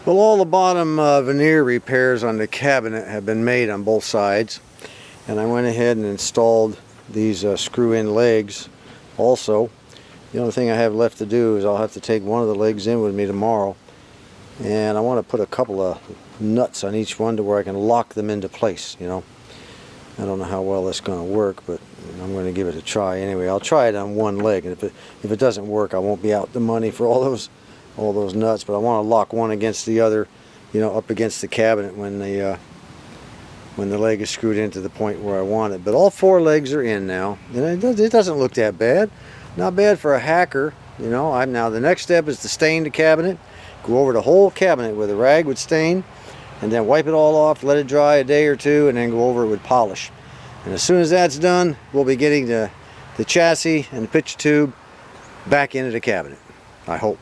Well, all the bottom veneer repairs on the cabinet have been made on both sides, and I went ahead and installed these screw-in legs also. The only thing I have left to do is I'll have to take one of the legs in with me tomorrow, and I want to put a couple of nuts on each one to where I can lock them into place, you know. I don't know how well that's going to work, but I'm going to give it a try anyway. I'll try it on one leg, and if it doesn't work, I won't be out the money for all those nuts. But I want to lock one against the other, you know, up against the cabinet when the leg is screwed in to the point where I want it. But all four legs are in now, and it doesn't look that bad. Not bad for a hacker, you know. Now the next step is to stain the cabinet. Go over the whole cabinet with a rag with stain, and then wipe it all off, let it dry a day or two, and then go over it with polish. And as soon as that's done, we'll be getting the chassis and the picture tube back into the cabinet, I hope.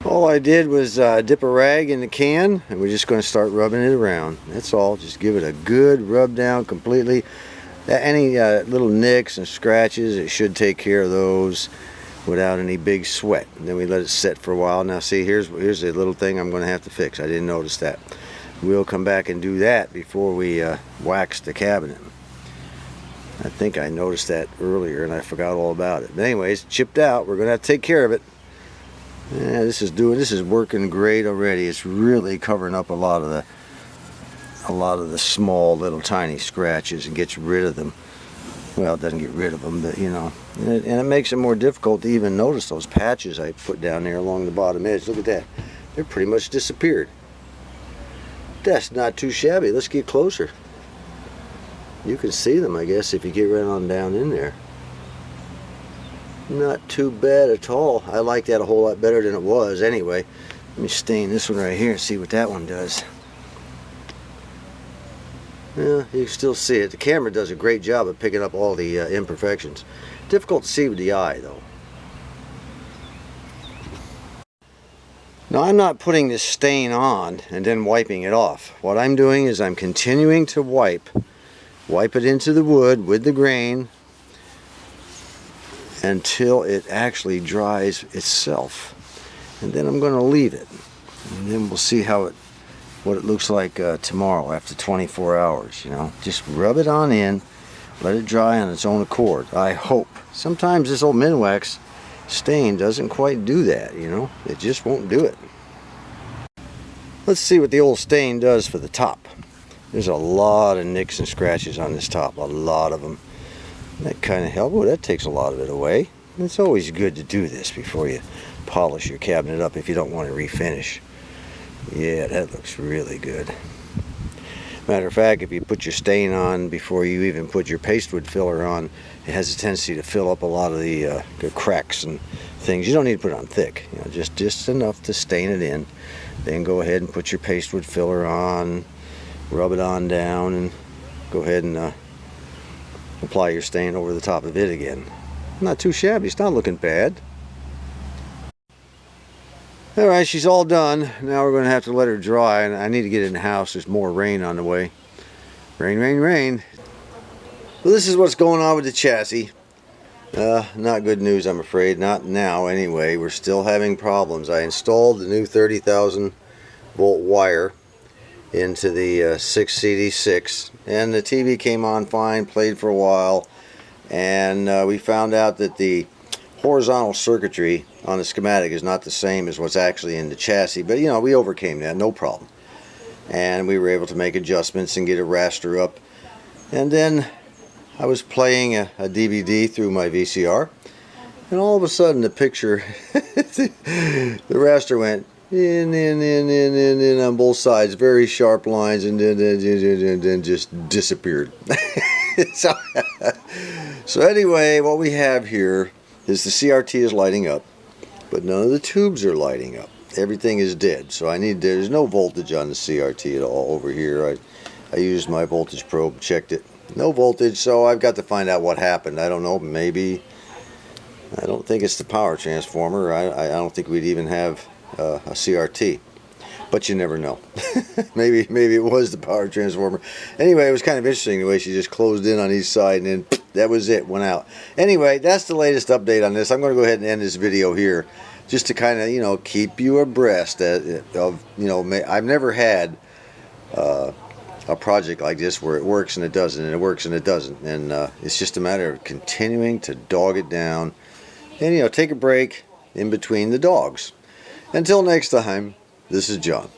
All I did was dip a rag in the can, and we're just going to start rubbing it around. That's all. Just give it a good rub down completely. Any little nicks and scratches, it should take care of those without any big sweat. And then we let it set for a while. Now see, here's a little thing I'm going to have to fix. I didn't notice that. We'll come back and do that before we wax the cabinet. I think I noticed that earlier and I forgot all about it. But anyways, chipped out. We're going to have to take care of it. Yeah, this is working great already. It's really covering up a lot of the small little tiny scratches and gets rid of them. Well, it doesn't get rid of them, but you know, and it makes it more difficult to even notice those patches I put down there along the bottom edge. Look at that. They're pretty much disappeared. That's not too shabby. Let's get closer. You can see them, I guess, if you get right on down in there. Not too bad at all. I like that a whole lot better than it was anyway. Let me stain this one right here and see what that one does. Yeah, you can still see it. The camera does a great job of picking up all the imperfections. Difficult to see with the eye, though. Now, I'm not putting this stain on and then wiping it off. What I'm doing is I'm continuing to wipe it into the wood with the grain until it actually dries itself. And then I'm going to leave it. And then we'll see what it looks like tomorrow after 24 hours, you know. Just rub it on in, let it dry on its own accord, I hope. Sometimes this old Minwax stain doesn't quite do that, you know. It just won't do it. Let's see what the old stain does for the top. There's a lot of nicks and scratches on this top, a lot of them. That kind of helps. Oh, that takes a lot of it away. It's always good to do this before you polish your cabinet up if you don't want to refinish. Yeah, that looks really good. Matter of fact, if you put your stain on before you even put your pastewood filler on, it has a tendency to fill up a lot of the cracks and things. You don't need to put it on thick, you know, just enough to stain it in. Then go ahead and put your pastewood filler on, rub it on down, and go ahead and apply your stain over the top of it again. Not too shabby. It's not looking bad. Alright, she's all done. Now we're going to have to let her dry, and I need to get in the house. There's more rain on the way. Rain, rain, rain. Well, this is what's going on with the chassis. Not good news, I'm afraid. Not now, anyway. We're still having problems. I installed the new 30,000 volt wire into the 6CD6, and the TV came on fine, played for a while, and we found out that the horizontal circuitry on the schematic is not the same as what's actually in the chassis, but you know, we overcame that, no problem. And we were able to make adjustments and get a raster up. And then I was playing a DVD through my VCR, and all of a sudden the picture, the raster went in on both sides, very sharp lines, and then just disappeared. So anyway, what we have here is the CRT is lighting up, but none of the tubes are lighting up. Everything is dead. So there's no voltage on the CRT at all over here. I used my voltage probe, checked it. No voltage, so I've got to find out what happened. I don't know, maybe, I don't think it's the power transformer. I don't think we'd even have a CRT. But you never know. maybe it was the power transformer. Anyway, it was kind of interesting the way she just closed in on each side, and then that was it, went out. Anyway, that's the latest update on this. I'm going to go ahead and end this video here. just to kind of, you know, keep you abreast of, you know, I've never had a project like this where it works and it doesn't, and it works and it doesn't, and it's just a matter of continuing to dog it down, and, you know, take a break in between the dogs. Until next time, this is John.